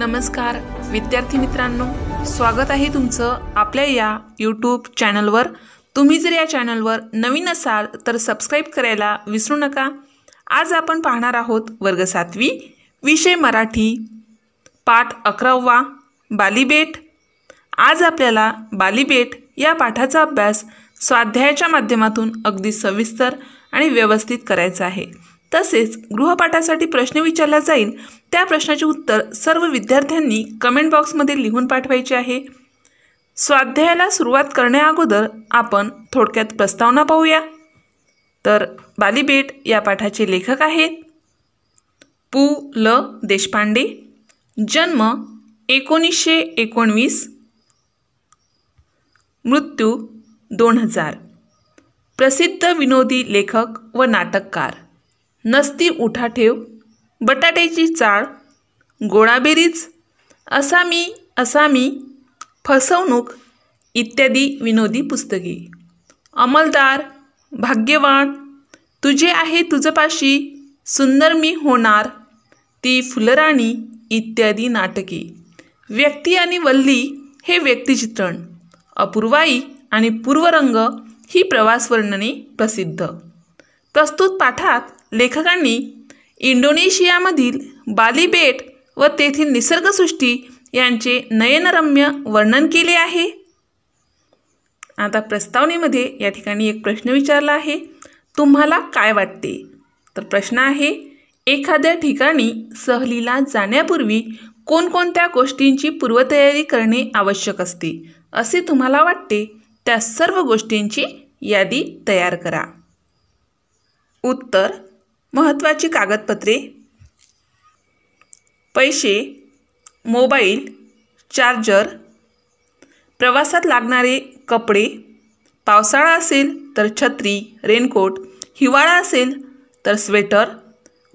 नमस्कार विद्यार्थी मित्रांनो, स्वागत आहे तुमचं आपल्या या यूट्यूब चॅनलवर। तुम्ही जर या चॅनलवर नवीन असाल तर सबस्क्राइब करायला विसरू नका। आज आपण पाहणार आहोत वर्ग 7वी विषय मराठी पाठ 11वा बालीबेट। आज आपल्याला बालीबेट या पाठाचा अभ्यास स्वाध्यायाच्या माध्यमातून अगदी सविस्तर आणि व्यवस्थित करायचा आहे। तसेच गृहपाठासाठी प्रश्न विचारला जाईल, त्या प्रश्नाचे उत्तर सर्व विद्यार्थ्यांनी कमेंट बॉक्समध्ये लिहून पाठवायचे आहे। स्वाध्यायाला सुरुवात करण्याअगोदर आपण थोडक्यात प्रस्तावना पाहूया। तर बालीबेट या पाठाचे लेखक आहेत पु ल देशपांडे। जन्म 1919, मृत्यू 2000। प्रसिद्ध विनोदी लेखक व नाटककार। नसती उठाठेव, बटाट्याची चाळ, गोळाबेरीज, असामी, फसवणूक इत्यादी विनोदी पुस्तके। अंमलदार, भाग्यवान, तुझे आहे तुझपाशी, सुंदर मी होणार, ती फुलराणी इत्यादी नाटके। व्यक्ती आणि वल्ली हे व्यक्तिचित्रण। अपूर्वाई आणि पूर्वरंग ही प्रवास वर्णने प्रसिद्ध। प्रस्तुत पाठात लेखकांनी इंडोनेशियामधील बाली बेट व तेथील निसर्गसृष्टी यांचे नयनरम्य वर्णन केले आहे। आता प्रस्तावनेमध्ये या ठिकाणी एक प्रश्न विचारला आहे, तुम्हाला काय वाटते? तर प्रश्न आहे, एखाद्या ठिकाणी सहलीला जाण्यापूर्वी कोणकोणत्या गोष्टींची पूर्वतयारी करणे आवश्यक असते असे तुम्हाला वाटते? त्या सर्व गोष्टींची यादी तयार करा। उत्तर: महत्त्वाची कागदपत्रे, पैसे, मोबाईल, चार्जर, प्रवासात लागणारे कपडे, पावसाळा असेल तर छत्री, रेनकोट, हिवाळा असेल तर स्वेटर,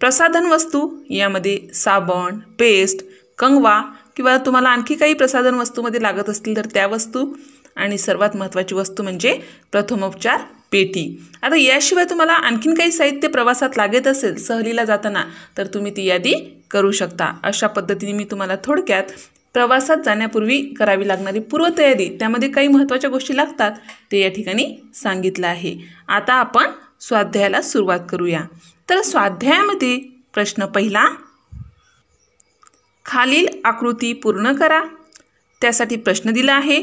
प्रसाधन वस्तू यामध्ये साबण, पेस्ट, कंगवा किंवा तुम्हाला आणखी काही प्रसाधन वस्तूमध्ये लागत असतील तर त्या वस्तू, आणि सर्वात महत्त्वाची वस्तू म्हणजे प्रथमोपचार पेटी। आता याशिवाय तुम्हाला आणखीन काही साहित्य प्रवासात लागत असेल सहलीला जाताना तर तुम्ही ती यादी करू शकता। अशा पद्धतीने मी तुम्हाला थोडक्यात प्रवासात जाण्यापूर्वी करावी लागणारी पूर्वतयारी, त्यामध्ये काही महत्त्वाच्या गोष्टी लागतात ते या ठिकाणी सांगितलं आहे। आता आपण स्वाध्यायाला सुरुवात करूया। तर स्वाध्यायामध्ये प्रश्न पहिला, खालील आकृती पूर्ण करा। त्यासाठी प्रश्न दिला आहे,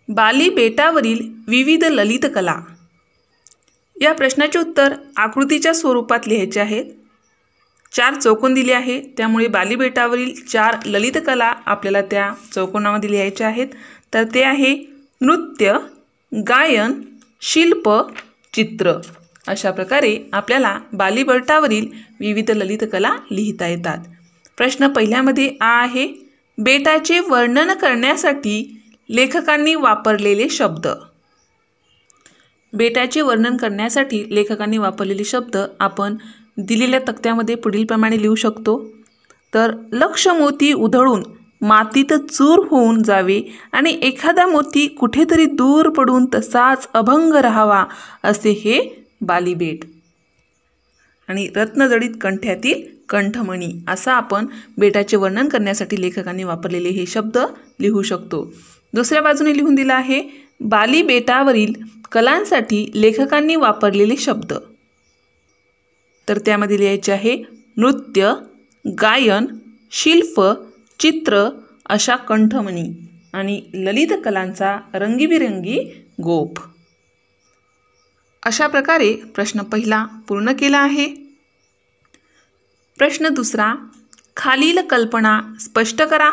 बाली बेटावरील विविध ललित कला। या प्रश्नाचे उत्तर आकृतीच्या स्वरूपात लिहायचे आहेत। 4 चौकोन दिले आहे, त्यामुळे बाली बेटावरील 4 ललित कला आपल्याला त्या चौकोनामध्ये लिहायच्या आहेत। तर ते आहे नृत्य, गायन, शिल्प, चित्र। अशा प्रकारे आपल्याला बाली बेटावरील विविध ललित कला लिहिता येतात। प्रश्न पहिल्यामध्ये आहे, बेटाचे वर्णन करण्यासाठी लेखकांनी वापरलेले शब्द। बेटाचे वर्णन करण्यासाठी लेखकांनी वापरलेले शब्द आपण दिलेल्या तक्त्यामध्ये पुढील प्रमाणे लिहू शकतो। तर लक्ष मोती उधळून मातीत चूर होऊन जावे आणि एखादा मोती कुठेतरी दूर पडून तसाच अभंग राहावा असे हे बालीबेट। आणि रत्नजडित कंठ्यातील कंठमणी, असा आपण बेटाचे वर्णन करण्यासाठी लेखकांनी वापरलेले हे शब्द लिहू शकतो। दुसऱ्या बाजूने लिहून दिला आहे, बाली बेटावरील कलांसाठी लेखकांनी वापरलेले शब्द। तर त्यामध्ये लिहायचे आहे नृत्य, गायन, शिल्प, चित्र अशा कंठमणी आणि ललित कलांचा रंगीबिरंगी गोफ। अशा प्रकारे प्रश्न पहिला पूर्ण केला आहे। प्रश्न दुसरा, खालील कल्पना स्पष्ट करा।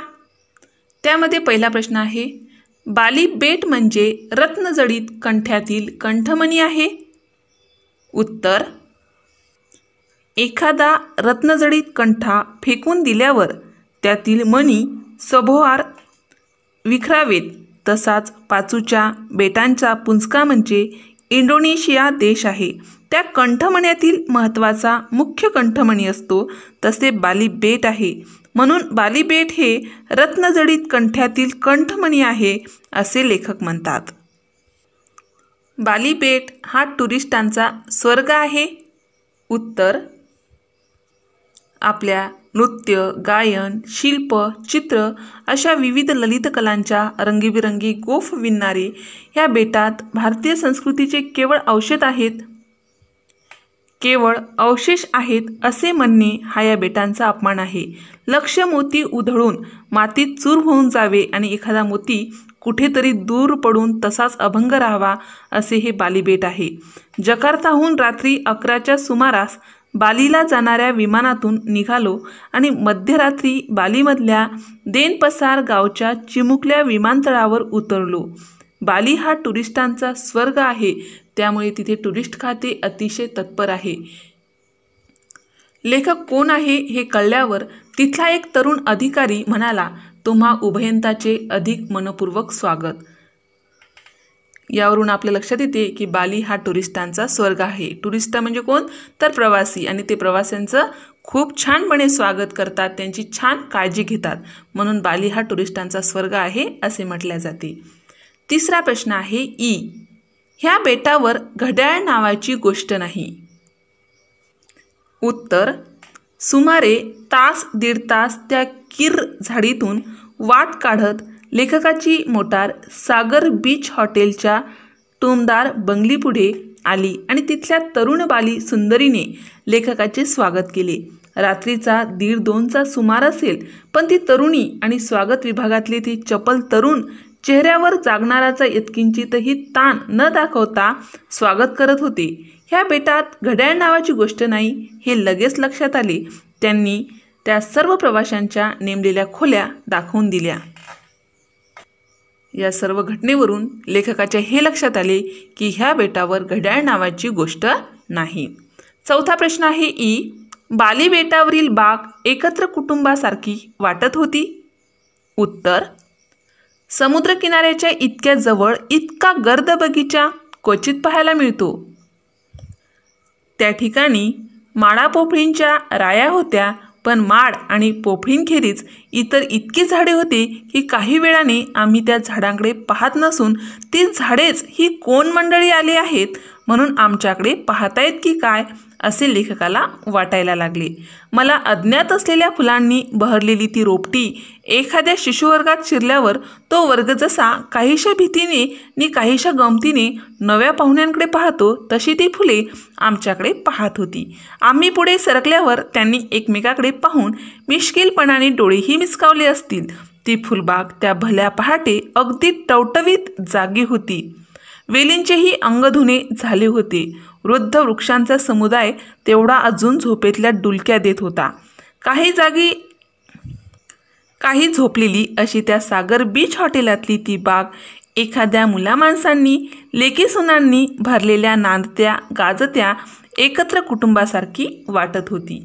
त्यामध्ये पहिला प्रश्न आहे, बाली बेट म्हणजे रत्नजडित कंठ्यातील कंठमणी आहे। उत्तर: एखादा रत्नजडित कंठा फेकून दिल्यावर त्यातील मणी सभोवार विखरावेत, तसाच पाचूच्या बेटांचा पुंजका म्हणजे इंडोनेशिया देश आहे। त्या कंठमण्यातील महत्त्वाचा मुख्य कंठमणी असतो, तसे बाली बेट आहे। म्हणून बाली बेट हे रत्नजडित कंठ्यातील कंठमणी आहे असे लेखक म्हणतात। बाली बेट हा टुरिस्टांचा स्वर्ग आहे। उत्तर: आपल्या नृत्य, गायन, शिल्प, चित्र अशा विविध ललित कलांच्या रंगीबिरंगी गोफ विणणारे या बेटात भारतीय संस्कृतीचे केवळ अवशेष आहेत असे म्हणणे हा या बेटांचा अपमान आहे. लक्ष मोती उधळून मातीत चूर होऊन जावे आणि एखादा मोती कुठेतरी दूर पडून तसाच अभंग राहावा असे हे बाली बेट आहे. जकार्ताहून रात्री 11च्या सुमारास बालीला जाणाऱ्या विमानातून निघालो आणि मध्यरात्री बालीमधल्या देनपसार गावच्या चिमुकल्या विमानतळावर उतरलो. बाली हा टुरिस्टांचा स्वर्ग आहे, त्यामुळे तिथे टुरिस्ट खाते अतिशय तत्पर आहे. लेखक कोण आहे हे कळल्यावर तिथला एक तरुण अधिकारी म्हणाला, तुम्हा उभयंताचे अधिक मनपूर्वक स्वागत. यावरून आपल्या लक्षात येते की बाली हा टुरिस्टांचा स्वर्ग आहे. टुरिस्ट म्हणजे कोण, तर प्रवासी, आणि ते प्रवाशांचं खूप छानपणे स्वागत करतात, त्यांची छान काळजी घेतात, म्हणून बाली हा टुरिस्टांचा स्वर्ग आहे असे म्हटले जाते. तिसरा प्रश्न आहे ई. ह्या बेटावर घड्याळ नावाची गोष्ट नाही. उत्तर, सुमारे तास दीड तास त्या किर झाडीतून वाट काढत लेखकाची मोटार सागर बीच हॉटेलच्या टुमदार बंगलीपुढे आली आणि तिथल्या तरुण बाली सुंदरीने लेखकाचे स्वागत केले. रात्रीचा 1:30चा सुमार असेल, पण ती तरुणी आणि स्वागत विभागातले ती चपल तरुण चेहऱ्यावर जागणाराचा यत्किंचितही ताण न दाखवता स्वागत करत होते. ह्या बेटात घड्याळ नावाची गोष्ट नाही हे लगेच लक्षात आले. त्यांनी त्या सर्व प्रवाशांच्या नेमलेल्या खोल्या दाखवून दिल्या. या सर्व घटनेवरून लेखकाच्या हे लक्षात आले की ह्या बेटावर घड्याळ नावाची गोष्ट नाही. चौथा प्रश्न आहे ई. बाली बेटावरील बाग एकत्र कुटुंबासारखी वाटत होती. उत्तर, समुद्रकिनाऱ्याच्या इतक्या जवळ इतका गर्द बगीचा क्वचित पाहायला मिळतो. त्या ठिकाणी माडापोफळींच्या राया होत्या, पण माड आणि पोफळींखेरीज इतर इतकी झाडे होती की काही वेळाने आम्ही त्या झाडांकडे पाहत नसून ती झाडेच ही कोण मंडळी आली आहेत म्हणून आमच्याकडे पाहतायत की काय असे लेखकाला वाटायला लागले. मला अज्ञात असलेल्या फुलांनी बहरलेली ती रोपटी एखाद्या शिशुवर्गात शिरल्यावर तो वर्ग जसा काहीशा भीतीने नि काहीशा गमतीने नव्या पाहुण्यांकडे पाहतो, तशी ती फुले आमच्याकडे पाहत होती. आम्ही पुढे सरकल्यावर त्यांनी एकमेकाकडे पाहून मिश्किलपणाने डोळेही मिचकावले असतील. ती फुलबाग त्या भल्या पहाटे अगदी टवटवीत जागी होती. वेलींचेही अंगधुणे झाले होते. वृद्ध वृक्षांचा समुदाय तेवढा अजून झोपेतल्या डुलक्या देत होता. काही झोपलेली अशी त्या सागर बीच हॉटेलातली ती बाग एखाद्या मुलामाणसांनी लेकीसुनांनी भरलेल्या नांदत्या गाजत्या एकत्र कुटुंबासारखी वाटत होती.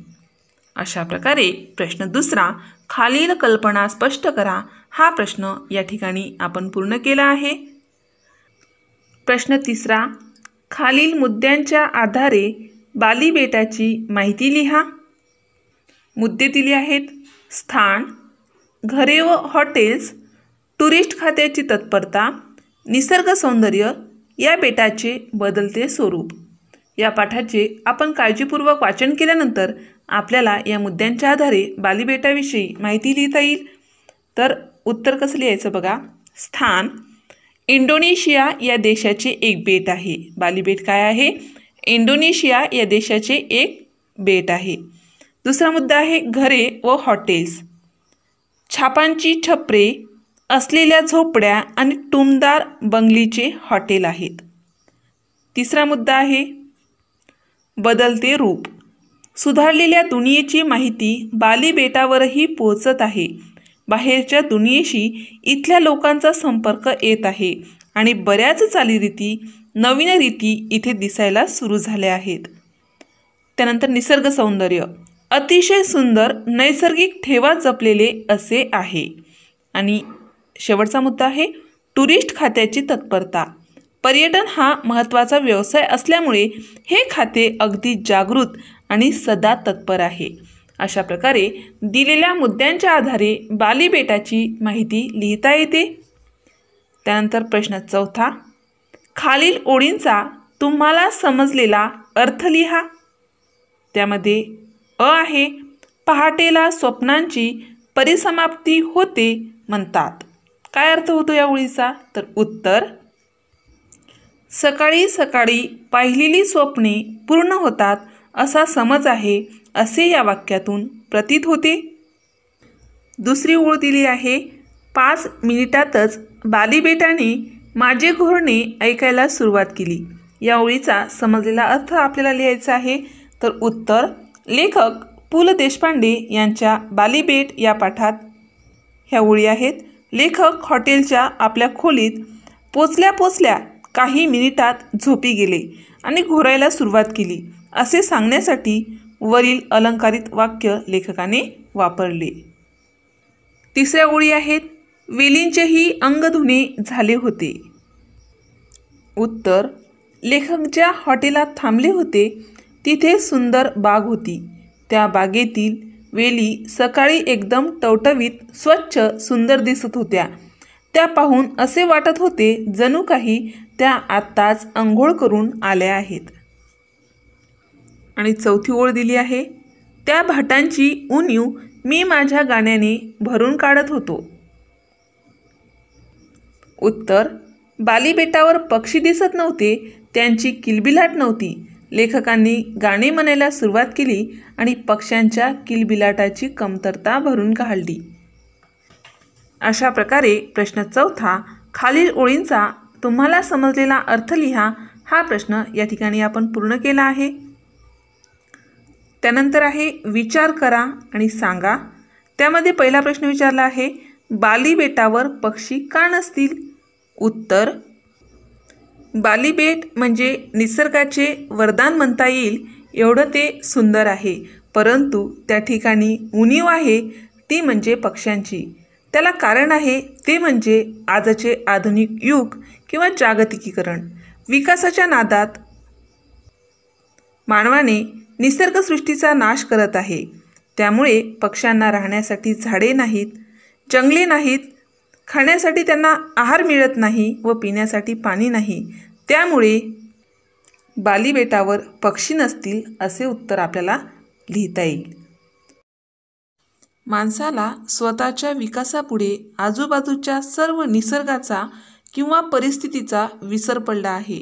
अशा प्रकारे प्रश्न दुसरा, खालील कल्पना स्पष्ट करा, हा प्रश्न या ठिकाणी आपण पूर्ण केला आहे. प्रश्न तिसरा, खालील मुद्द्यांच्या आधारे बाली बेटाची माहिती लिहा. मुद्दे दिले आहेत: स्थान, घरे व हॉटेल्स, टुरिस्ट खात्याची तत्परता, निसर्ग सौंदर्य, या बेटाचे बदलते स्वरूप. या पाठाचे आपण काळजीपूर्वक वाचन केल्यानंतर आपल्याला या मुद्द्यांच्या आधारे बाली बेटाविषयी माहिती लिहिता येईल. तर उत्तर कसं लिहायचं बघा. स्थान, इंडोनेशिया या देशाचे एक बेट आहे. बाली बेट काय आहे? इंडोनेशिया या देशाचे एक बेट आहे. दुसरा मुद्दा आहे घरे व हॉटेल्स. छापांची छपरे असलेल्या झोपड्या आणि टुमदार बंगलीचे हॉटेल आहेत. तिसरा मुद्दा आहे बदलते रूप. सुधारलेल्या दुनियेची माहिती बाली बेटावरही पोहोचत आहे. बाहेरच्या दुनियेशी इथल्या लोकांचा संपर्क येत आहे आणि बऱ्याच चालीरीती, नवीन रीती इथे दिसायला सुरू झाल्या आहेत. त्यानंतर निसर्ग सौंदर्य अतिशय सुंदर नैसर्गिक ठेवा जपलेले असे आहे. आणि शेवटचा मुद्दा आहे टुरिस्ट खात्याची तत्परता. पर्यटन हा महत्त्वाचा व्यवसाय असल्यामुळे हे खाते अगदी जागृत आणि सदा तत्पर आहे. अशा प्रकारे दिलेल्या मुद्द्यांच्या आधारे बाली बेटाची माहिती लिहिता येते. त्यानंतर प्रश्न चौथा, खालील ओळींचा तुम्हाला समजलेला अर्थ लिहा. त्यामध्ये अ आहे पहाटेला स्वप्नांची परिसमाप्ती होते म्हणतात. काय अर्थ होतो या ओळीचा? तर उत्तर, सकाळी सकाळी पाहिलेली स्वप्ने पूर्ण होतात असा समज आहे असे या वाक्यातून प्रतीत होते. दुसरी ओळ दिली आहे, 5 मिनिटातच बालीबेटाने माझे घोरणे ऐकायला सुरुवात केली. या ओळीचा समजलेला अर्थ आपल्याला लिहायचा आहे. तर उत्तर, लेखक पु ल देशपांडे यांच्या बालीबेट या पाठात ह्या ओळी आहेत. लेखक हॉटेलच्या आपल्या खोलीत पोचल्या काही मिनिटात झोपी गेले आणि घोरायला सुरुवात केली असे सांगण्यासाठी वरील अलंकारित वाक्य लेखकाने वापरले. तिसऱ्या ओळी आहेत, वेलींचेही अंग धुणे झाले होते. उत्तर, लेखक ज्या हॉटेलात थांबले होते तिथे सुंदर बाग होती. त्या बागेतील वेली सकाळी एकदम टवटवीत स्वच्छ सुंदर दिसत होत्या. त्या पाहून असे वाटत होते जणू काही त्या आत्ताच अंघोळ करून आल्या आहेत. आणि चौथी ओळ दिली आहे, त्या भाटांची उणीव मी माझ्या गाण्याने भरून काढत होतो. उत्तर, बालीबेटावर पक्षी दिसत नव्हते, त्यांची किलबिलाट नव्हती. लेखकांनी गाणे म्हणायला सुरुवात केली आणि पक्ष्यांच्या किलबिलाटाची कमतरता भरून काढली. अशा प्रकारे प्रश्न चौथा, खालील ओळींचा तुम्हाला समजलेला अर्थ लिहा, हा प्रश्न या ठिकाणी आपण पूर्ण केला आहे. त्यानंतर आहे, विचार करा आणि सांगा. त्यामध्ये पहिला प्रश्न विचारला आहे, बालीबेटावर पक्षी का नसतील? उत्तर, बालीबेट म्हणजे निसर्गाचे वरदान म्हणता येईल एवढं ते सुंदर आहे, परंतु त्या ठिकाणी उणीव आहे ती म्हणजे पक्ष्यांची. त्याला कारण आहे ते म्हणजे आजचे आधुनिक युग किंवा जागतिकीकरण. विकासाच्या नादात मानवाने निसर्गसृष्टीचा नाश करत आहे. त्यामुळे पक्ष्यांना राहण्यासाठी झाडे नाहीत, जंगले नाहीत, खाण्यासाठी त्यांना आहार मिळत नाही व पिण्यासाठी पाणी नाही. त्यामुळे बालीबेटावर पक्षी नसतील असे उत्तर आपल्याला लिहिता येईल. माणसाला स्वतःच्या विकासापुढे आजूबाजूच्या सर्व निसर्गाचा किंवा परिस्थितीचा विसर पडला आहे.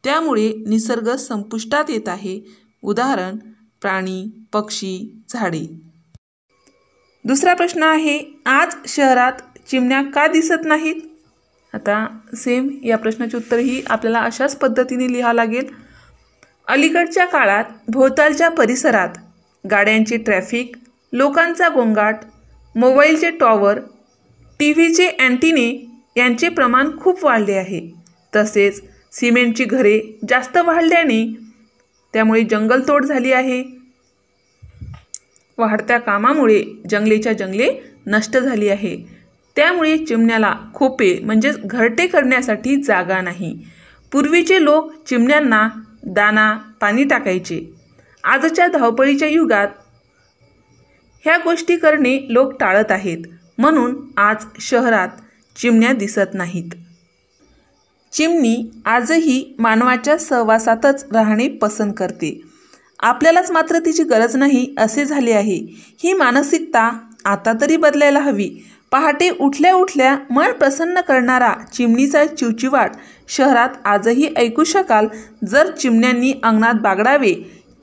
त्यामुळे निसर्ग संपुष्टात येत आहे. उदाहरण, प्राणी, पक्षी, झाडे. दुसरा प्रश्न आहे, आज शहरात चिमण्या का दिसत नाहीत? आता सेम या प्रश्नाचे उत्तरही आपल्याला अशाच पद्धतीने लिहावं लागेल. अलीकडच्या काळात भोवतालच्या परिसरात गाड्यांची ट्रॅफिक, लोकांचा गोंगाट, मोबाईलचे टॉवर, टीव्हीचे अँटिने यांचे प्रमाण खूप वाढले आहे. तसेच सिमेंटची घरे जास्त वाढल्याने त्यामुळे जंगलतोड झाली आहे. वाढत्या कामामुळे जंगलेच्या जंगले नष्ट झाली आहे. त्यामुळे चिमण्याला खोपे म्हणजेच घरटे करण्यासाठी जागा नाही. पूर्वीचे लोक चिमण्यांना दाना पाणी टाकायचे. आजच्या धावपळीच्या युगात ह्या गोष्टी करणे लोक टाळत आहेत, म्हणून आज शहरात चिमण्या दिसत नाहीत. चिमणी आजही मानवाच्या सहवासातच राहणे पसंत करते. आपल्यालाच मात्र तिची गरज नाही असे झाले आहे. ही मानसिकता आता तरी बदलायला हवी. पहाटे उठल्या उठल्या मन प्रसन्न करणारा चिमणीचा चिवचिवाट शहरात आजही ऐकू शकाल. जर चिमण्यांनी अंगणात बागडावे,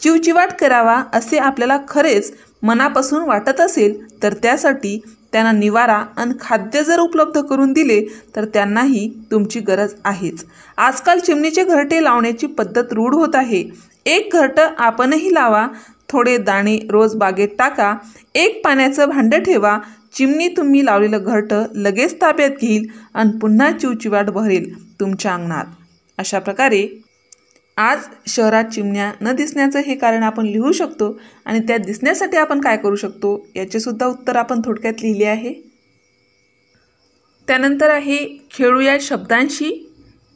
चिवचिवाट करावा असे आपल्याला खरेच मनापासून वाटत असेल तर त्यासाठी त्यांना निवारा आणि खाद्य जर उपलब्ध करून दिले तर त्यांनाही तुमची गरज आहेच. आजकाल चिमणीचे घरटे लावण्याची पद्धत रूढ होत आहे. एक घरटं आपणही लावा, थोडे दाणे रोज बागेत टाका, एक पाण्याचं भांडं ठेवा. चिमणी तुम्ही लावलेलं घरटं लगेच ताब्यात घेईल आणि पुन्हा चिवचिवाट भरेल तुमच्या अंगणात. अशा प्रकारे आज शहरात चिमण्या न दिसण्याचं हे कारण आपण लिहू शकतो आणि त्या दिसण्यासाठी आपण काय करू शकतो याचे सुद्धा उत्तर आपण थोडक्यात लिहिले आहे. त्यानंतर आहे खेळूया शब्दांशी.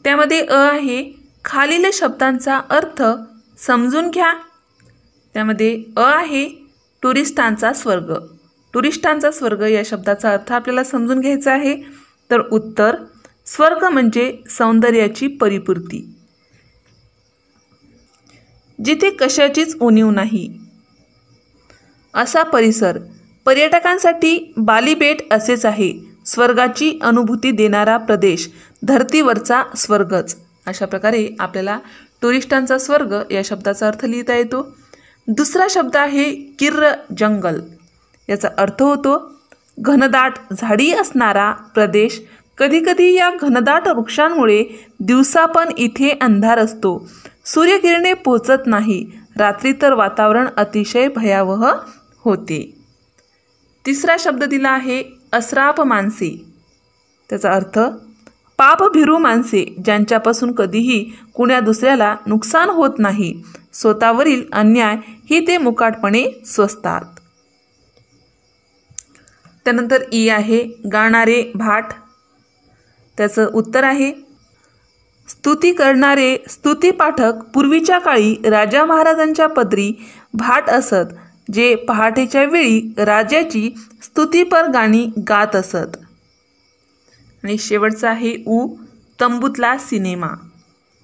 त्यामध्ये आहे, खालील शब्दांचा अर्थ समजून घ्या. त्यामध्ये आहे टुरिस्टांचा स्वर्ग. टुरिस्टांचा स्वर्ग या शब्दाचा अर्थ आपल्याला समजून घ्यायचा आहे. तर उत्तर, स्वर्ग म्हणजे सौंदर्याची परिपूर्ती, जिथे कशाचीच उणीव नाही. असा परिसर, पर्यटकांसाठी बाली बेट असेच आहे, स्वर्गाची अनुभूती देणारा प्रदेश, धर्तीवरचा स्वर्गच. अशा प्रकारे आपल्याला टुरिस्टांचा स्वर्ग या शब्दाचा अर्थ लिहिता येतो. दुसरा शब्द आहे किर्र जंगल. याचा अर्थ होतो घनदाट झाडी असणारा प्रदेश. कधीकधी या घनदाट वृक्षांमुळे दिवसा पण इथे अंधार असतो, सूर्यकिरणे पोचत नाही, रात्री तर वातावरण अतिशय भयावह होते. तिसरा शब्द दिला आहे अस्राप माणसे. त्याचा अर्थ पापभिरू माणसे, ज्यांच्यापासून कधीही कुण्या दुसऱ्याला नुकसान होत नाही, स्वतःवरील अन्याय ही ते मुकाटपणे सोसतात. त्यानंतर ई आहे गाणारे भाट. त्याचं उत्तर आहे स्तुती करणारे स्तुतीपाठक पूर्वीच्या काळी राजा महाराजांच्या पदरी भाट असत, जे पहाटेच्या वेळी राजाची स्तुतीपर गाणी गात असत. आणि शेवटचा आहे उ तंबूतला सिनेमा.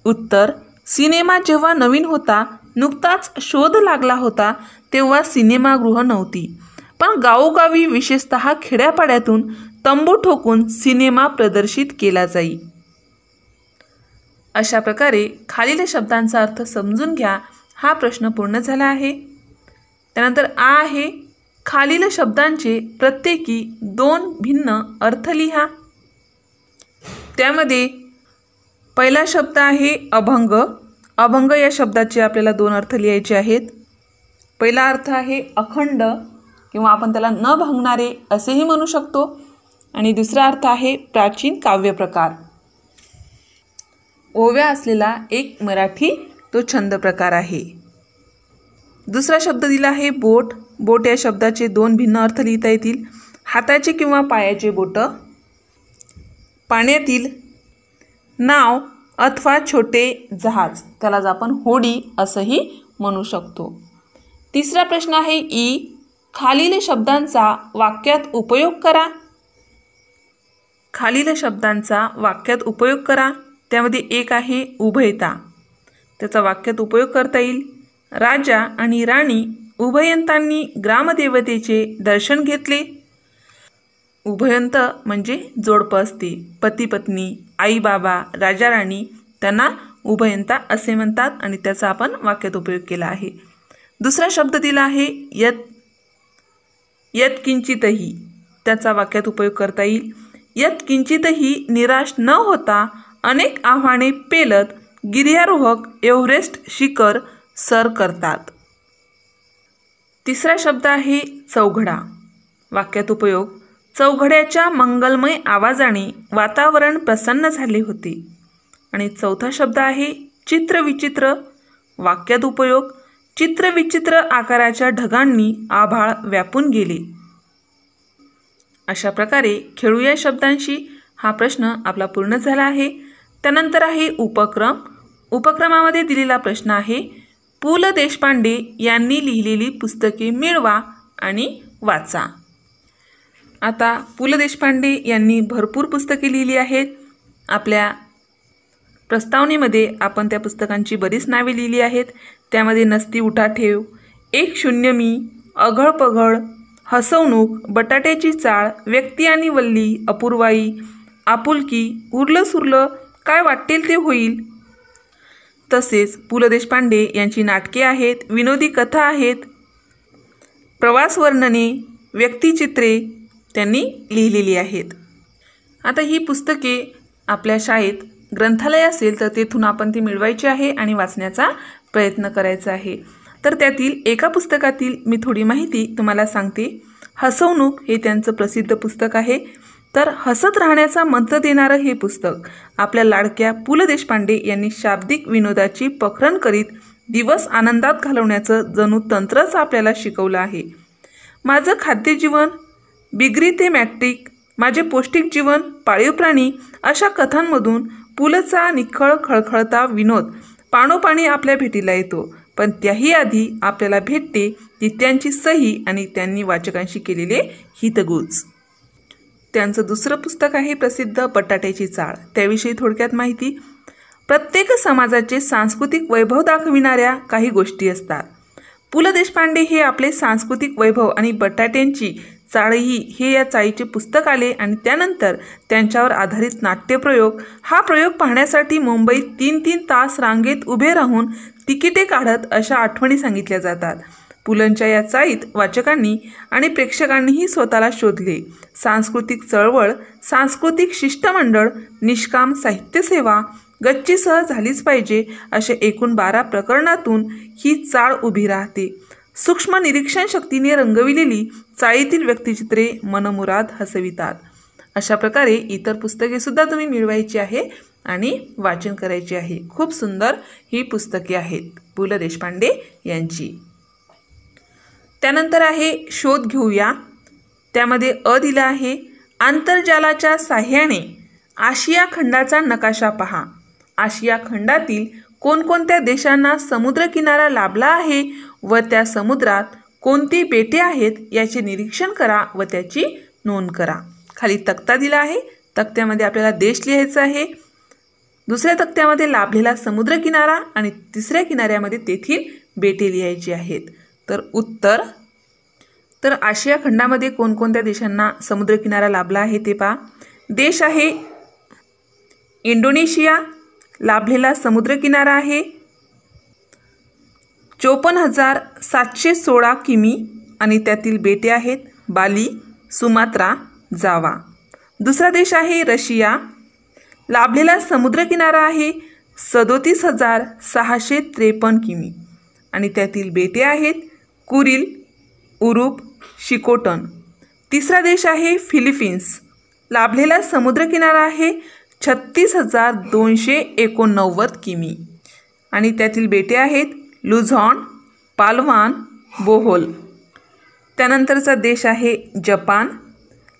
उत्तर सिनेमा जेव्हा नवीन होता, नुकताच शोध लागला होता, तेव्हा सिनेमागृह नव्हती, पण गावोगावी विशेषतः खेड्यापाड्यातून तंबू ठोकून सिनेमा प्रदर्शित केला जाई. अशा प्रकारे खालील शब्दांचा अर्थ समजून घ्या. हा प्रश्न पूर्ण झाला आहे. त्यानंतर आ आहे खालील शब्दांचे प्रत्येकी 2 भिन्न अर्थ लिहा. त्यामध्ये पहिला शब्द आहे अभंग. अभंग या शब्दाचे आपल्याला 2 अर्थ लिहायचे आहेत. पहिला अर्थ आहे अखंड किंवा आपण त्याला न भांगणारे असेही म्हणू शकतो. आणि दुसरा अर्थ आहे प्राचीन काव्यप्रकार. ओव्या असलेला एक मराठी तो छंद प्रकार आहे. दुसरा शब्द दिला आहे बोट. बोट या शब्दाचे 2 भिन्न अर्थ लिहिता येतील. हाताचे किंवा पायाचे बोट. पाण्यातील नाव अथवा छोटे जहाज, त्यालाच आपण होडी असंही म्हणू शकतो. तिसरा प्रश्न आहे ई खालील शब्दांचा वाक्यात उपयोग करा. खालील शब्दांचा वाक्यात उपयोग करा. त्यामध्ये एक आहे उभयता. त्याचा वाक्यात उपयोग करता येईल. राजा आणि राणी उभयंतांनी ग्रामदेवतेचे दर्शन घेतले. उभयंत म्हणजे जोडपं असते, पती पत्नी, आई बाबा, राजा राणी, त्यांना उभयंता असे म्हणतात आणि त्याचा आपण वाक्यात उपयोग केला आहे. दुसरा शब्द दिला आहे यत्किंचितही. त्याचा वाक्यात उपयोग करता येईल. यत्किंचितही निराश न होता अनेक आव्हाने पेलत गिर्यारोहक एव्हरेस्ट शिखर सर करतात. तिसरा शब्द आहे चौघडा. वाक्यात उपयोग चौघड्याच्या मंगलमय आवाजाने वातावरण प्रसन्न झाले होते. आणि चौथा शब्द आहे चित्रविचित्र. वाक्यात उपयोग चित्रविचित्र आकाराच्या ढगांनी आभाळ व्यापून गेले. अशा प्रकारे खेळूया शब्दांशी. हा प्रश्न आपला पूर्ण झाला आहे. त्यानंतर आहे उपक्रम. उपक्रमामध्ये दिलेला प्रश्न आहे पु ल देशपांडे यांनी लिहिलेली पुस्तके मिळवा आणि वाचा. आता पु ल देशपांडे यांनी भरपूर पुस्तके लिहिली आहेत. आपल्या प्रस्तावनेमध्ये आपण त्या पुस्तकांची बरीच नावे लिहिली आहेत. त्यामध्ये नसती उठा ठेव, एक शून्य मी, अघळपघळ, हसवणूक, बटाट्याची चाळ, व्यक्ती आणि वल्ली, अपूर्वाई, आपुलकी, उरलं सुरलं, काय वाटेल ते होईल. तसेच पु ल देशपांडे यांची नाटके आहेत, विनोदी कथा आहेत, प्रवास वर्णने, व्यक्तिचित्रे त्यांनी लिहिलेली आहेत. आता ही पुस्तके आपल्या शाळेत ग्रंथालय असेल तर तेथून आपण ती मिळवायची आहे आणि वाचण्याचा प्रयत्न करायचा आहे. तर त्यातील एका पुस्तकातील मी थोडी माहिती तुम्हाला सांगते. हसवणूक हे त्यांचं प्रसिद्ध पुस्तक आहे. तर हसत राहण्याचा मंत्र देणारं हे पुस्तक आपल्या लाडक्या पु ल देशपांडे यांनी शाब्दिक विनोदाची पखरण करीत दिवस आनंदात घालवण्याचं जणू तंत्रच आपल्याला शिकवलं आहे. माझं खाद्यजीवन, बिग्री ते मॅट्रिक, माझे पौष्टिक जीवन, पाळीव प्राणी अशा कथांमधून पुलचा निखळ खळखळता विनोद पाणोपाणी आपल्या भेटीला येतो. पण त्याही आधी आपल्याला भेटते ती त्यांची सही आणि त्यांनी वाचकांशी केलेले हितगुज. त्यांचं दुसरं पुस्तक आहे प्रसिद्ध बटाट्याची चाळ. त्याविषयी थोडक्यात माहिती. प्रत्येक समाजाचे सांस्कृतिक वैभव दाखविणाऱ्या काही गोष्टी असतात. पु ल देशपांडे हे आपले सांस्कृतिक वैभव आणि बटाट्यांची चाळही हे या चाळीचे पुस्तक आले आणि त्यानंतर त्यांच्यावर आधारित नाट्यप्रयोग हा प्रयोग पाहण्यासाठी मुंबईत 3-3 तास रांगेत उभे राहून तिकिटे काढत अशा आठवणी सांगितल्या जातात. पुलंच्या या चाळीत वाचकांनी आणि प्रेक्षकांनीही स्वतःला शोधले. सांस्कृतिक चळवळ, सांस्कृतिक शिष्टमंडळ, निष्काम साहित्यसेवा गच्चीसह झालीच पाहिजे असे एकूण 12 प्रकरणातून ही चाळ उभी राहते. सूक्ष्म निरीक्षण शक्तीने रंगविलेली चाळीतील व्यक्तिचित्रे मनमुराद हसवितात. अशा प्रकारे इतर पुस्तके सुद्धा तुम्ही मिळवायची आहे आणि वाचन करायचे आहे. खूप सुंदर ही पुस्तके आहेत पु ल देशपांडे यांची. त्यानंतर आहे शोध घेऊया. त्यामध्ये अ दिला आहे, आंतरजालाच्या साह्याने आशिया खंडाचा नकाशा पहा. आशिया खंडातील कोणकोणत्या देशांना समुद्रकिनारा लाभला आहे व त्या समुद्रात कोणती बेटे आहेत याचे निरीक्षण करा व त्याची नोंद करा. खाली तक्ता दिला आहे. तक्त्यामध्ये आपल्याला देश लिहायचा आहे. दुसऱ्या तक्त्यामध्ये लाभलेला समुद्रकिनारा आणि तिसऱ्या किनाऱ्यामध्ये तेथील बेटे लिहायची आहेत. तर उत्तर, तर आशिया खंडामध्ये कोणकोणत्या देशांना समुद्रकिनारा लाभला आहे ते पहा. देश आहे इंडोनेशिया, लाभलेला समुद्रकिनारा आहे 54,716 किमी आणि त्यातील बेटे आहेत बाली, सुमात्रा, जावा. दुसरा देश आहे रशिया, लाभलेला समुद्रकिनारा आहे 37,653 किमी आणि त्यातील बेटे आहेत कुरिल, उरूप, शिकोटन. तिसरा देश आहे फिलिपिन्स, लाभलेला समुद्रकिनारा आहे 36,289 किमी आणि त्यातील बेटे आहेत लुझॉन, पालवान, बोहोल. त्यानंतरचा देश आहे जपान,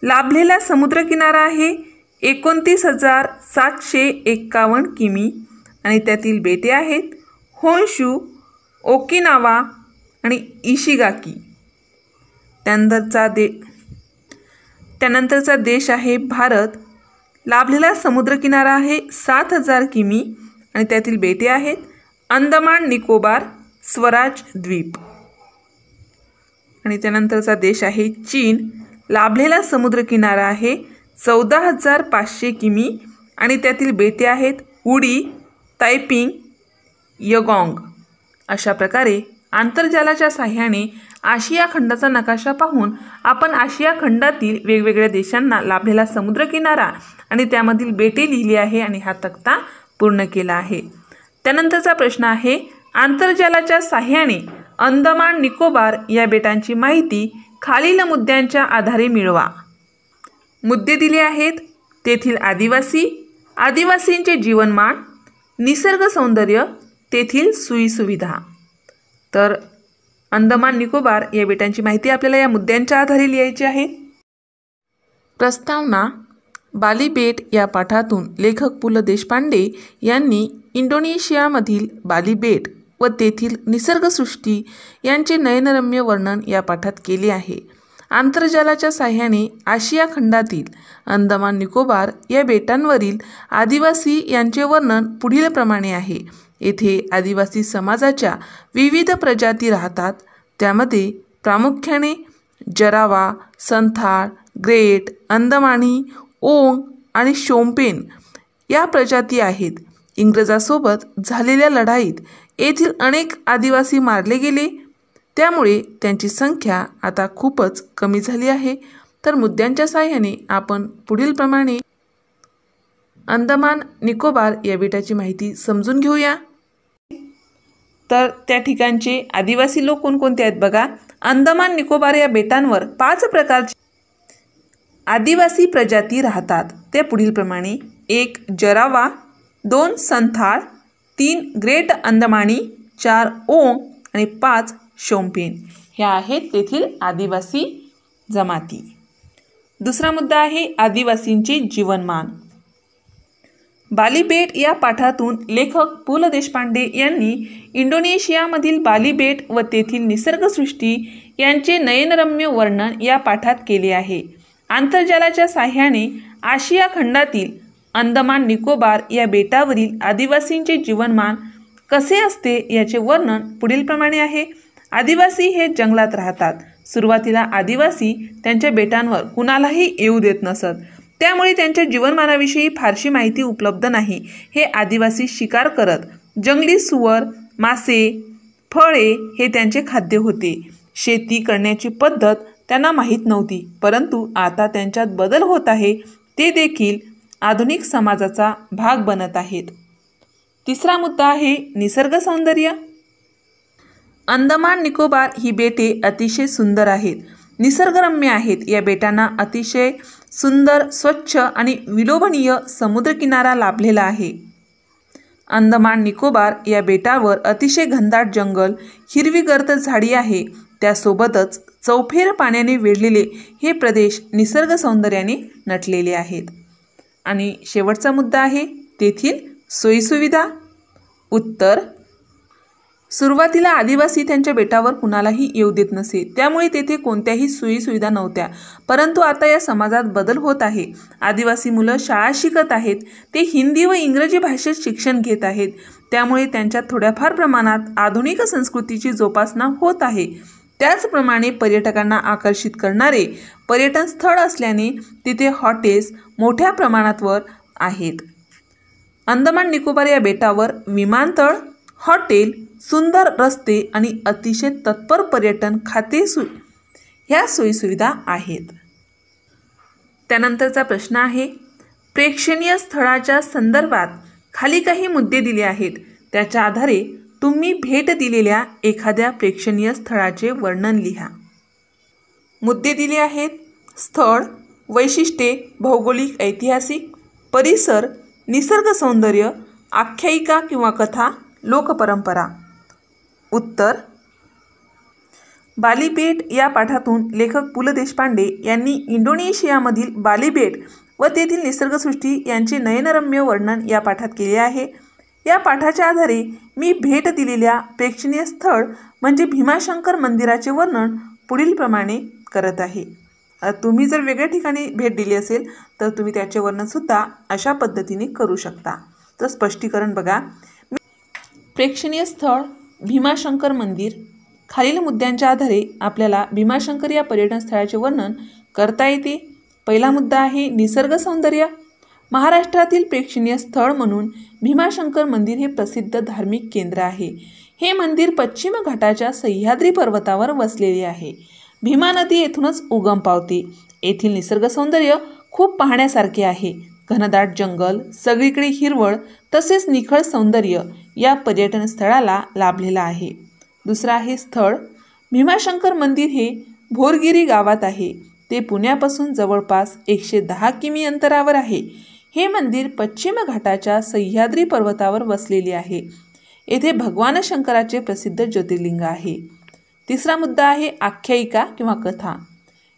लाभलेला समुद्रकिनारा आहे 29,751 किमी आणि त्यातील बेटे आहेत होन्शू, ओकिनावा आणि इशिगाकी. त्यानंतरचा देश आहे भारत, लाभलेला समुद्रकिनारा आहे 7,000 किमी आणि त्यातील बेटे आहेत अंदमान निकोबार, स्वराज द्वीप. आणि त्यानंतरचा देश आहे चीन, लाभलेला समुद्रकिनारा आहे 14,500 किमी आणि त्यातील बेटे आहेत उडी, तायपिंग, यगॉंग. अशा प्रकारे आंतरजालाच्या साह्याने आशिया खंडाचा नकाशा पाहून आपण आशिया खंडातील वेगवेगळ्या देशांना लाभलेला समुद्रकिनारा आणि त्यामधील बेटे लिहिली आहे आणि हा तक्ता पूर्ण केला आहे. त्यानंतरचा प्रश्न आहे, आंतरजालाच्या साह्याने अंदमान निकोबार या बेटांची माहिती खालील मुद्द्यांच्या आधारे मिळवा. मुद्दे दिले आहेत, तेथील आदिवासी, आदिवासींचे जीवनमान, निसर्ग सौंदर्य, तेथील सोयीसुविधा. तर अंदमान निकोबार या बेटांची माहिती आपल्याला या मुद्द्यांच्या आधारे लिहायची आहे. प्रस्तावना. बाली बेट या पाठातून लेखक पु ल देशपांडे यांनी इंडोनेशियामधील बाली बेट व तेथील निसर्गसृष्टी यांचे नयनरम्य वर्णन या पाठात केले आहे. आंतरजालाच्या साह्याने आशिया खंडातील अंदमान निकोबार या बेटांवरील आदिवासी यांचे वर्णन पुढीलप्रमाणे आहे. येथे आदिवासी समाजाच्या विविध प्रजाती राहतात. त्यामध्ये प्रामुख्याने जरावा, संथाळ, ग्रेट, अंदमानी, ओंग आणि शोम्पेन या प्रजाती आहेत. इंग्रजांसोबत झालेल्या लढाईत येथील अनेक आदिवासी मारले गेले, त्यामुळे त्यांची संख्या आता खूपच कमी झाली आहे. तर मुद्द्यांच्या साहाय्याने आपण पुढीलप्रमाणे अंदमान निकोबार या बेटाची माहिती समजून घेऊया. तर त्या ठिकाणचे आदिवासी लोक कोणकोणते आहेत बघा. अंदमान निकोबार या बेटांवर 5 प्रकारचे आदिवासी प्रजाती राहतात. ते पुढीलप्रमाणे: 1 जरावा, 2 संथाळ, 3 ग्रेट अंदमानी, 4 ओंग आणि 5 शोम्पेन. ह्या आहेत तेथील आदिवासी जमाती. दुसरा मुद्दा आहे आदिवासींचे जीवनमान. बाली बेट या पाठातून लेखक पु ल देशपांडे यांनी इंडोनेशियामधील बाली बेट व तेथील निसर्गसृष्टी यांचे नयनरम्य वर्णन या पाठात केले आहे. आंतरजालाच्या साह्याने आशिया खंडातील अंदमान निकोबार या बेटावरील आदिवासींचे जीवनमान कसे असते याचे वर्णन पुढीलप्रमाणे आहे. आदिवासी हे जंगलात राहतात. सुरुवातीला आदिवासी त्यांच्या बेटांवर कुणालाही येऊ देत नसत. त्यामुळे त्यांच्या जीवनमानाविषयी फारशी माहिती उपलब्ध नाही. हे आदिवासी शिकार करत. जंगली सुवर, मासे, फळे हे त्यांचे खाद्य होते. शेती करण्याची पद्धत त्यांना माहीत नव्हती. परंतु आता त्यांच्यात बदल होत आहे. ते देखील आधुनिक समाजाचा भाग बनत आहेत. तिसरा मुद्दा आहे निसर्ग सौंदर्य. अंदमान निकोबार ही बेटे अतिशय सुंदर आहेत, निसर्गरम्य आहेत. या बेटांना अतिशय सुंदर, स्वच्छ आणि विलोभनीय समुद्रकिनारा लाभलेला आहे. अंदमान निकोबार या बेटावर अतिशय घनदाट जंगल, हिरवीगर्द झाडी आहे. त्यासोबतच चौफेर पाण्याने वेढलेले हे प्रदेश निसर्ग सौंदर्याने नटलेले आहेत. आणि शेवटचा मुद्दा आहे तेथील सोयीसुविधा. उत्तर, सुरुवातीला आदिवासी त्यांच्या बेटावर कुणालाही येऊ देत नसे. त्यामुळे तेथे कोणत्याही सोयीसुविधा नव्हत्या. परंतु आता या समाजात बदल होत आहे. आदिवासी मुलं शाळा शिकत आहेत. ते हिंदी व इंग्रजी भाषेत शिक्षण घेत आहेत. त्यामुळे त्यांच्यात थोड्याफार प्रमाणात आधुनिक संस्कृतीची जोपासना होत आहे. त्याचप्रमाणे पर्यटकांना आकर्षित करणारे पर्यटन स्थळ असल्याने तिथे हॉटेल्स मोठ्या प्रमाणावर आहेत. अंदमान निकोबार या बेटावर विमानतळ, हॉटेल, सुंदर रस्ते आणि अतिशय तत्पर पर्यटन खाते ह्या सोयीसुविधा आहेत. त्यानंतरचा प्रश्न आहे प्रेक्षणीय स्थळाच्या संदर्भात खाली काही मुद्दे दिले आहेत. त्याच्या आधारे तुम्ही भेट दिलेल्या एखाद्या प्रेक्षणीय स्थळाचे वर्णन लिहा. मुद्दे दिले आहेत: स्थळ, वैशिष्ट्ये, भौगोलिक, ऐतिहासिक, परिसर, निसर्ग सौंदर्य, आख्यायिका किंवा कथा, लोकपरंपरा. उत्तर, बाली बेट या पाठातून लेखक पु. ल. देशपांडे यांनी इंडोनेशियामधील बाली बेट व तेथील निसर्गसृष्टी यांचे नयनरम्य वर्णन या पाठात केले आहे. या पाठाच्या आधारे मी भेट दिलेल्या प्रेक्षणीय स्थळ म्हणजे भीमाशंकर मंदिराचे वर्णन पुढील प्रमाणे करत आहे. तुम्ही जर वेगळ्या ठिकाणी भेट दिली असेल तर तुम्ही त्याचे वर्णनसुद्धा अशा पद्धतीने करू शकता. तर स्पष्टीकरण बघा. प्रेक्षणीय स्थळ भीमाशंकर मंदिर. खालील मुद्द्यांच्या आधारे आपल्याला भीमाशंकर या पर्यटन स्थळाचे वर्णन करता येते. पहिला मुद्दा आहे निसर्ग सौंदर्य. महाराष्ट्रातील प्रेक्षणीय स्थळ म्हणून भीमाशंकर मंदिर हे प्रसिद्ध धार्मिक केंद्र आहे. हे मंदिर पश्चिम घाटाच्या सह्याद्री पर्वतावर वसलेले आहे. भीमा नदी येथूनच उगम पावते. येथील निसर्ग सौंदर्य खूप पाहण्यासारखे आहे. घनदाट जंगल, सगळीकडे हिरवळ तसेच निखळ सौंदर्य या पर्यटन स्थळाला लाभलेलं आहे. दुसरा आहे स्थळ. भीमाशंकर मंदिर हे भोरगिरी गावात आहे. ते पुण्यापासून जवळपास 110 किमी अंतरावर आहे. हे मंदिर पश्चिम घाटाच्या सह्याद्री पर्वतावर वसलेले आहे. येथे भगवान शंकराचे प्रसिद्ध ज्योतिर्लिंग आहे. तिसरा मुद्दा आहे आख्यायिका किंवा कथा.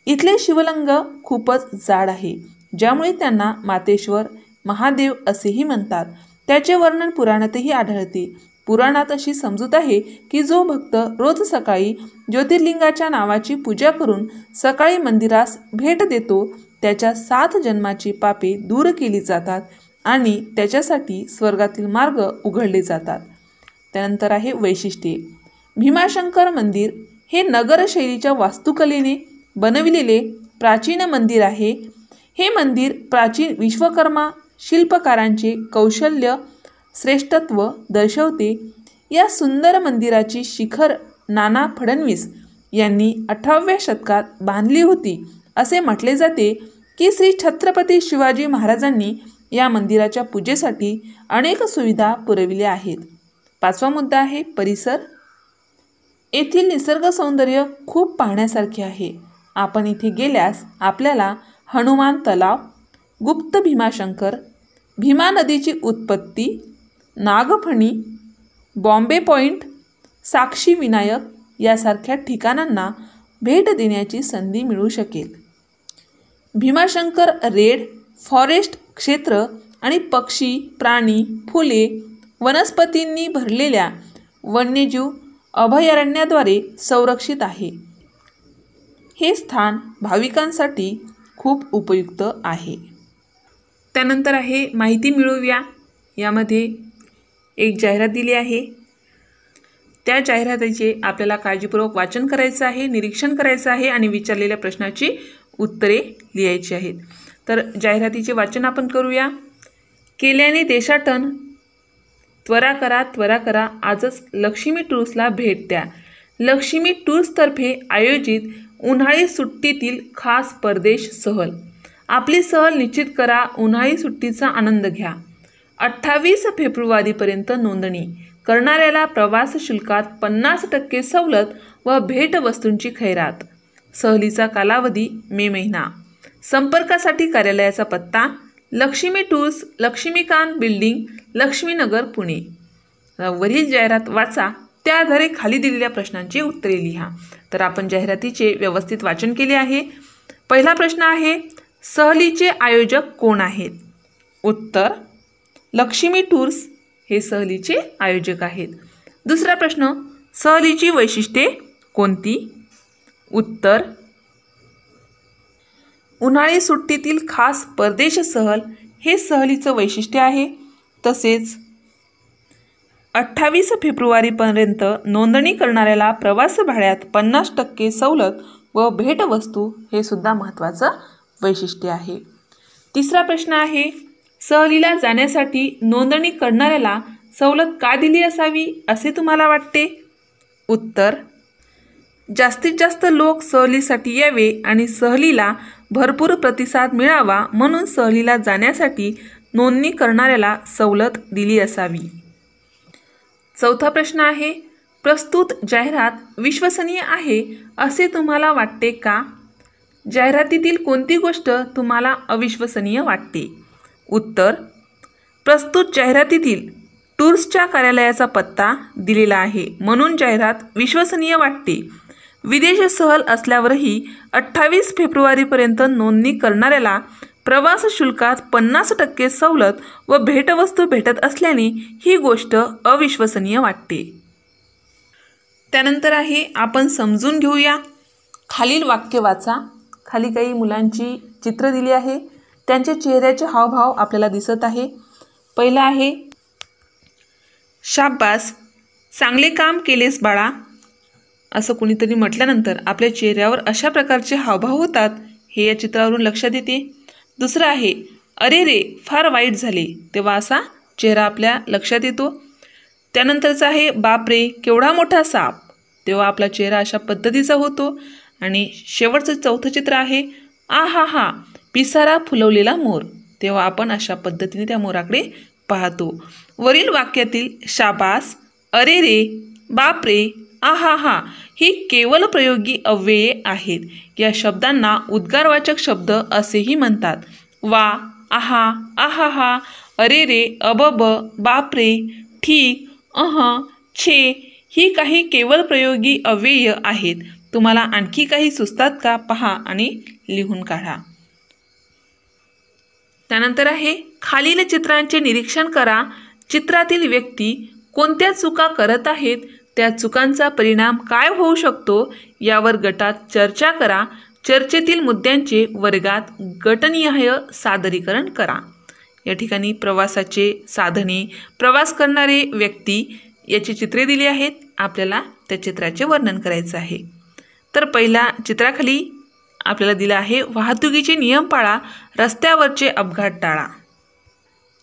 इथले शिवलिंग खूपच जाड आहे, ज्यामुळे त्यांना मातेश्वर महादेव असेही म्हणतात. त्याचे वर्णन पुराणातही आढळते. पुराणात अशी समजूत आहे की जो भक्त रोज सकाळी ज्योतिर्लिंगाच्या नावाची पूजा करून सकाळी मंदिरास भेट देतो त्याच्या 7 जन्माची पापे दूर केली जातात आणि त्याच्यासाठी स्वर्गातील मार्ग उघडले जातात. त्यानंतर आहे वैशिष्ट्ये. भीमाशंकर मंदिर हे नगर शैलीच्या वास्तुकलेने बनविलेले प्राचीन मंदिर आहे. हे मंदिर प्राचीन विश्वकर्मा शिल्पकारांचे कौशल्य श्रेष्ठत्व दर्शवते. या सुंदर मंदिराची शिखर नाना फडणवीस यांनी 18व्या शतकात बांधली होती. असे म्हटले जाते की श्री छत्रपती शिवाजी महाराजांनी या मंदिराच्या पूजेसाठी अनेक सुविधा पुरविल्या आहेत. पाचवा मुद्दा आहे परिसर. येथील निसर्ग सौंदर्य खूप पाहण्यासारखे आहे. आपण इथे गेल्यास आपल्याला हनुमान तलाव, गुप्त भीमाशंकर, भीमा नदीची उत्पत्ती, नागफणी, बॉम्बे पॉईंट, साक्षी विनायक यासारख्या ठिकाणांना भेट देण्याची संधी मिळू शकेल. भीमाशंकर रेड फॉरेस्ट क्षेत्र आणि पक्षी, प्राणी, फुले, वनस्पतींनी भरलेल्या वन्यजीव अभयारण्याद्वारे संरक्षित आहे. हे स्थान भाविकांसाठी खूप उपयुक्त आहे. त्यानंतर आहे माहिती मिळवूया. यामध्ये एक जाहिरात दिली आहे. त्या जाहिरातीचे आपल्याला काळजीपूर्वक वाचन करायचं आहे, निरीक्षण करायचं आहे आणि विचारलेल्या प्रश्नाची उत्तरे लिहायची आहेत। तर जाहिरातीचे वाचन आपण करूया। केल्याने देशाटन, त्वरा करा त्वरा करा, आजच लक्ष्मी टूर्सला भेट द्या। लक्ष्मी टूर्सतर्फे आयोजित उन्हाळी सुट्टीतील खास परदेश सहल। आपली सहल निश्चित करा, उन्हाळी सुट्टीचा आनंद घ्या। 28 फेब्रुवारीपर्यंत नोंदणी करणाऱ्याला प्रवास शुल्कात 50% सवलत व भेटवस्तूंची खैरात। सहलीचा कालावधी मे महिना। संपर्कासाठी कार्यालयाचा पत्ता लक्ष्मी टूर्स, लक्ष्मीकांत बिल्डिंग, लक्ष्मीनगर, पुणे। वरील जाहिरात वाचा, त्या आधारे खाली दिलेल्या प्रश्नांची उत्तरे लिहा। तर आपण जाहिरातीचे व्यवस्थित वाचन केले आहे। पहिला प्रश्न आहे, सहलीचे आयोजक कोण आहेत? उत्तर, लक्ष्मी टूर्स हे सहलीचे आयोजक आहेत। दुसरा प्रश्न, सहलीची वैशिष्ट्ये कोणती? उत्तर, उन्हाळी सुट्टीतील खास परदेश सहल हे सहलीचं वैशिष्ट्य आहे। तसेच 28 फेब्रुवारीपर्यंत नोंदणी करणाऱ्याला प्रवास भाड्यात 50% सवलत व भेटवस्तू हे सुद्धा महत्त्वाचं वैशिष्ट्य आहे। तिसरा प्रश्न आहे, सहलीला जाण्यासाठी नोंदणी करणाऱ्याला सवलत का दिली असावी असे तुम्हाला वाटते? उत्तर, जास्तीत जास्त लोक सहलीसाठी यावे आणि सहलीला भरपूर प्रतिसाद मिळावा म्हणून सहलीला जाण्यासाठी नोंदणी करणाऱ्याला सवलत दिली असावी। चौथा प्रश्न आहे, प्रस्तुत जाहिरात विश्वसनीय आहे असे तुम्हाला वाटते का? जाहिरातीतील कोणती गोष्ट तुम्हाला अविश्वसनीय वाटते? उत्तर, प्रस्तुत जाहिरातीतील टूर्सच्या कार्यालयाचा पत्ता दिलेला आहे म्हणून जाहिरात विश्वसनीय वाटते। विदेश सहल असल्यावरही 28 फेब्रुवारीपर्यंत नोंदणी करणाऱ्याला प्रवास शुल्कात 50% सवलत व भेटवस्तू भेटत असल्याने ही गोष्ट अविश्वसनीय वाटते। त्यानंतर आहे, आपण समजून घेऊया। खालील वाक्य वाचा। खाली काही मुलांची चित्र दिली आहे, त्यांच्या चेहऱ्याचे हावभाव आपल्याला दिसत आहे। पहिला आहे, शाब्बास, चांगले काम केलेस बाळा, असं कुणीतरी म्हटल्यानंतर आपल्या चेहऱ्यावर अशा प्रकारचे हावभाव होतात हे या चित्रावरून लक्षात येते। दुसरं आहे, अरे रे फार वाईट झाले, तेव्हा असा चेहरा आपल्या लक्षात येतो। त्यानंतरचा आहे, बापरे केवढा मोठा साप, तेव्हा आपला चेहरा अशा पद्धतीचा होतो। आणि शेवटचं चौथं चित्र आहे, आ हा हा पिसारा फुलवलेला मोर, तेव्हा आपण अशा पद्धतीने त्या मोराकडे पाहतो। वरील वाक्यातील शाबास, अरे रे, बापरे, आहा हा ही केवळ प्रयोगी अव्यये आहेत। या शब्दांना उद्गारवाचक शब्द असेही म्हणतात। वा, आहा, आहा, अरे रे, अबब, बापरे, ठीक, छे ही काही केवळ प्रयोगी अव्यय आहेत। तुम्हाला आणखी काही सुचतात का पहा आणि लिहून काढा। त्यानंतर आहे, खालील चित्रांचे निरीक्षण करा। चित्रातील व्यक्ती कोणत्या चुका करत आहेत, त्या चुकांचा परिणाम काय होऊ शकतो यावर गटात चर्चा करा। चर्चेतील मुद्द्यांचे वर्गात गटनिहाय सादरीकरण करा। या ठिकाणी प्रवासाचे साधने, प्रवास करणारे व्यक्ती याची चित्रे दिली आहेत, आपल्याला त्या चित्राचे वर्णन करायचं आहे। तर पहिल्या चित्राखाली आपल्याला दिलं आहे, वाहतुकीचे नियम पाळा, रस्त्यावरचे अपघात टाळा।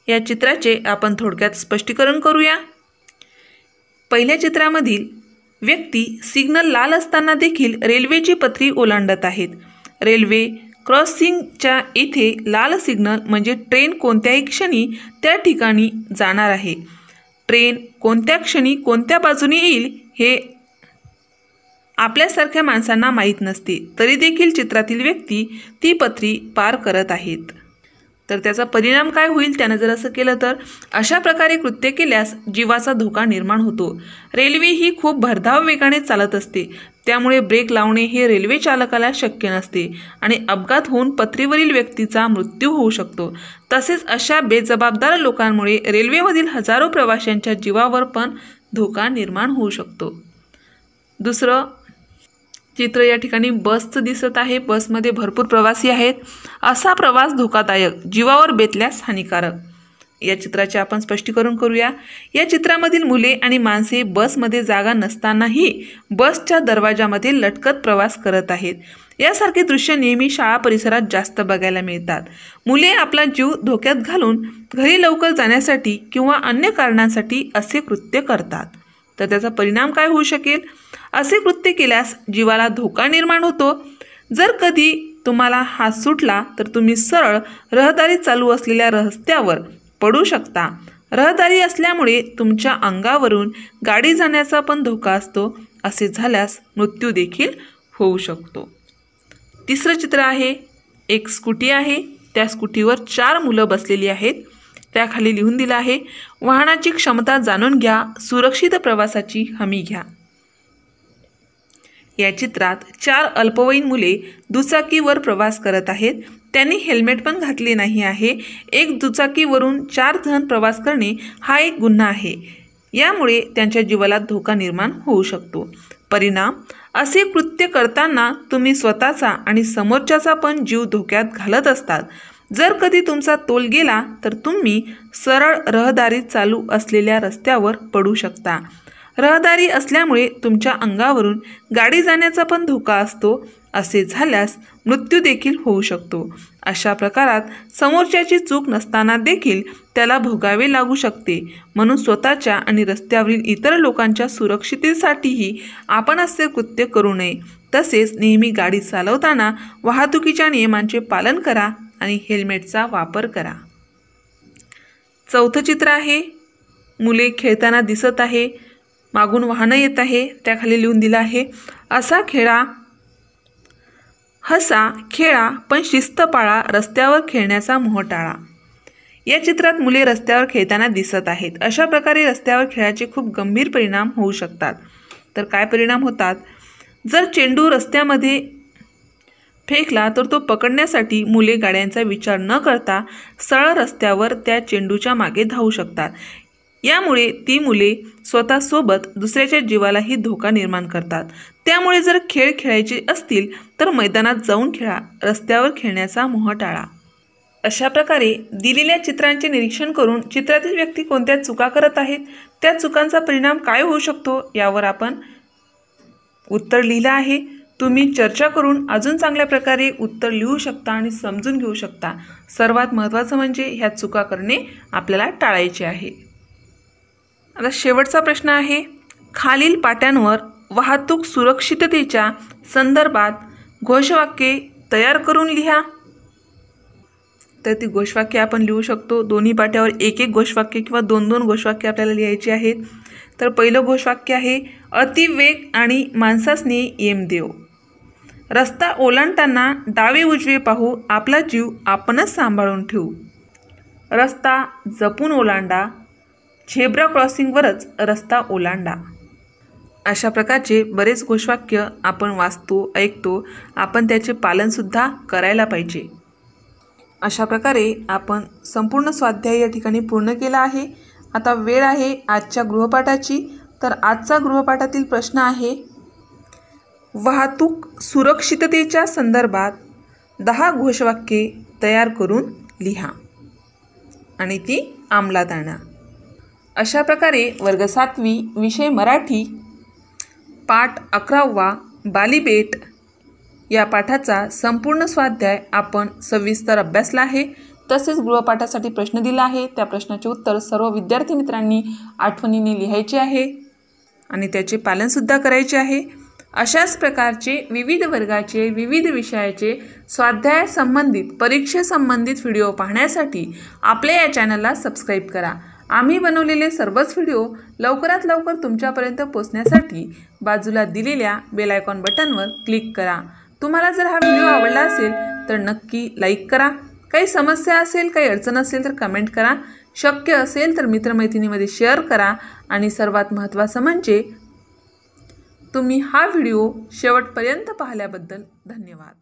या चित्राचे आपण थोडक्यात स्पष्टीकरण करूया। पहिल्या चित्रामधील व्यक्ती सिग्नल लाल असताना देखील रेल्वेची पथरी ओलांडत आहेत। रेल्वे क्रॉसिंगच्या इथे लाल सिग्नल म्हणजे ट्रेन कोणत्याही क्षणी त्या ठिकाणी जाणार आहे। ट्रेन कोणत्या क्षणी कोणत्या बाजूने येईल हे आपल्यासारख्या माणसांना माहीत नसते, तरी देखील चित्रातील व्यक्ती ती पथरी पार करत आहेत। तर त्याचा परिणाम काय होईल, त्यानं जर असं केलं तर अशा प्रकारे कृत्य केल्यास जीवाचा धोका निर्माण होतो। रेल्वे ही खूप भरधाव वेगाने चालत असते, त्यामुळे ब्रेक लावणे हे रेल्वे चालकाला शक्य नसते आणि अपघात होऊन पथरीवरील व्यक्तीचा मृत्यू होऊ शकतो। तसेच अशा बेजबाबदार लोकांमुळे रेल्वेमधील हजारो प्रवाशांच्या जीवावर पण धोका निर्माण होऊ शकतो। दुसरं चित्र या ठिकाणी बसचं दिसत आहे। बसमध्ये भरपूर प्रवासी आहेत। असा प्रवास धोकादायक, जीवावर बेतल्यास हानिकारक। या चित्राचे आपण स्पष्टीकरण करूया। या चित्रामधील मुले आणि माणसे बसमध्ये जागा नसतानाही बसच्या दरवाजामध्ये लटकत प्रवास करत आहेत। यासारखे दृश्य नेहमी शाळा परिसरात जास्त बघायला मिळतात। मुले आपला जीव धोक्यात घालून घरी लवकर जाण्यासाठी किंवा अन्य कारणांसाठी असे कृत्य करतात। तर त्याचा परिणाम काय होऊ शकेल? असे कृत्य केल्यास जीवाला धोका निर्माण होतो। जर कधी तुम्हाला हात सुटला तर तुम्ही सरळ रहदारी चालू असलेल्या रस्त्यावर पडू शकता। रहदारी असल्यामुळे तुमच्या अंगावरून गाडी जाण्याचा पण धोका असतो। असे झाल्यास मृत्यू देखील होऊ शकतो। तिसरं चित्र आहे, एक स्कूटी आहे, त्या स्कूटीवर 4 मुलं बसलेली आहेत। त्याखाली लिहून दिलं आहे, वाहनाची क्षमता जाणून घ्या, सुरक्षित प्रवासाची हमी घ्या। या चित्रात 4 अल्पवयीन मुले दुचाकीवर प्रवास करत आहेत। त्यांनी हेल्मेट पण घातले नाही आहे। एक दुचाकीवरून 4 जण प्रवास करणे हा एक गुन्हा आहे। यामुळे त्यांच्या जीवाला धोका निर्माण होऊ शकतो। परिणाम, असे कृत्य करताना तुम्ही स्वतःचा आणि समोरच्याचा पण जीव धोक्यात घालत असतात। जर कधी तुमचा तोल गेला तर तुम्ही सरळ रहदारी चालू असलेल्या रस्त्यावर पडू शकता। रहदारी असल्यामुळे तुमच्या अंगावरून गाडी जाण्याचा पण धोका असतो। असे झाल्यास मृत्यू देखील होऊ शकतो। अशा प्रकारात समोरच्याची चूक नसताना देखील त्याला भोगावे लागू शकते। म्हणून स्वतःच्या आणि रस्त्यावरील इतर लोकांच्या सुरक्षिततेसाठीही आपण असे कृत्य करू नये। तसेच नेहमी गाडी चालवताना वाहतुकीच्या नियमांचे पालन करा आणि हेल्मेटचा वापर करा। चौथं चित्र आहे, मुले खेळताना दिसत आहे, मागून वाहनं येत आहे। त्याखाली लिहून दिलं आहे, असा खेळा, हसा, खेळा, पण शिस्त पाळा, रस्त्यावर खेळण्याचा मोह टाळा। या चित्रात मुले रस्त्यावर खेळताना दिसत आहेत। अशा प्रकारे रस्त्यावर खेळाचे खूप गंभीर परिणाम होऊ शकतात। तर काय परिणाम होतात? जर चेंडू रस्त्यामध्ये फेकला तर तो पकडण्यासाठी मुले गाड्यांचा विचार न करता सरळ रस्त्यावर त्या चेंडूच्या मागे धावू शकतात। यामुळे ती मुले स्वतःसोबत दुसऱ्याच्या जीवालाही धोका निर्माण करतात। त्यामुळे जर खेळ खेळायचे असतील तर मैदानात जाऊन खेळा, रस्त्यावर खेळण्याचा मोह टाळा। अशा प्रकारे दिलेल्या चित्रांचे निरीक्षण करून चित्रातील व्यक्ती कोणत्या चुका करत आहेत, त्या चुकांचा परिणाम काय होऊ शकतो यावर आपण उत्तर लिहिलं आहे। तुम्ही चर्चा करून अजून चांगल्या प्रकारे उत्तर लिहू शकता आणि समजून घेऊ शकता। सर्वात महत्त्वाचं म्हणजे ह्या चुका करणे आपल्याला टाळायचे आहे। आता शेवटचा प्रश्न आहे, खालील पाट्यांवर वाहतूक सुरक्षिततेच्या संदर्भात घोषवाक्ये तयार करून लिहा। तर ती घोषवाक्य आपण लिहू शकतो। दोन्ही पाट्यावर एक एक घोषवाक्य किंवा 2-2 घोषवाक्य आपल्याला लिहायची आहेत। तर पहिलं घोषवाक्य आहे, अतिवेग आणि माणसासने येम देव। रस्ता ओलांडताना डावे उजवे पाहू, आपला जीव आपणच सांभाळून ठेवू। रस्ता जपून ओलांडा, झेब्रा क्रॉसिंगवरच रस्ता ओलांडा। अशा प्रकारचे बरेच घोषवाक्य आपण वाचतो, ऐकतो, आपण त्याचे पालनसुद्धा करायला पाहिजे। अशा प्रकारे आपण संपूर्ण स्वाध्याय या ठिकाणी पूर्ण केला आहे। आता वेळ आहे आजच्या गृहपाठाची। तर आजचा गृहपाठातील प्रश्न आहे, वाहतूक सुरक्षिततेच्या संदर्भात 10 घोषवाक्ये तयार करून लिहा आणि ती अंमलात आणा। अशा प्रकारे वर्ग 7वी विषय मराठी पाठ 11वा बालीबेट या पाठाचा संपूर्ण स्वाध्याय आपण सविस्तर अभ्यासला आहे। तसेच गृहपाठासाठी प्रश्न दिला आहे, त्या प्रश्नाचे उत्तर सर्व विद्यार्थी मित्रांनी आठवणीने लिहायचे आहे आणि त्याचे पालनसुद्धा करायचे आहे। अशाच प्रकारचे विविध वर्गाचे विविध विषयाचे स्वाध्याय संबंधित परीक्षेसंबंधित व्हिडिओ पाहण्यासाठी आपल्या या चॅनलला सबस्क्राईब करा। आम्ही बनवलेले सर्वच व्हिडिओ लवकरात लवकर तुमच्यापर्यंत पोहोचण्यासाठी बाजूला दिलेल्या बेल आयकॉन बटनवर क्लिक करा। तुम्हाला जर हा व्हिडिओ आवडला असेल तर नक्की लाईक करा। काही समस्या असेल, काही अडचण असेल तर कमेंट करा। शक्य असेल तर मित्रमैत्रिणींमध्ये शेअर करा आणि सर्वात महत्त्वाचं म्हणजे तुम्ही हा व्हिडिओ शेवटपर्यंत पाहिल्याबद्दल धन्यवाद।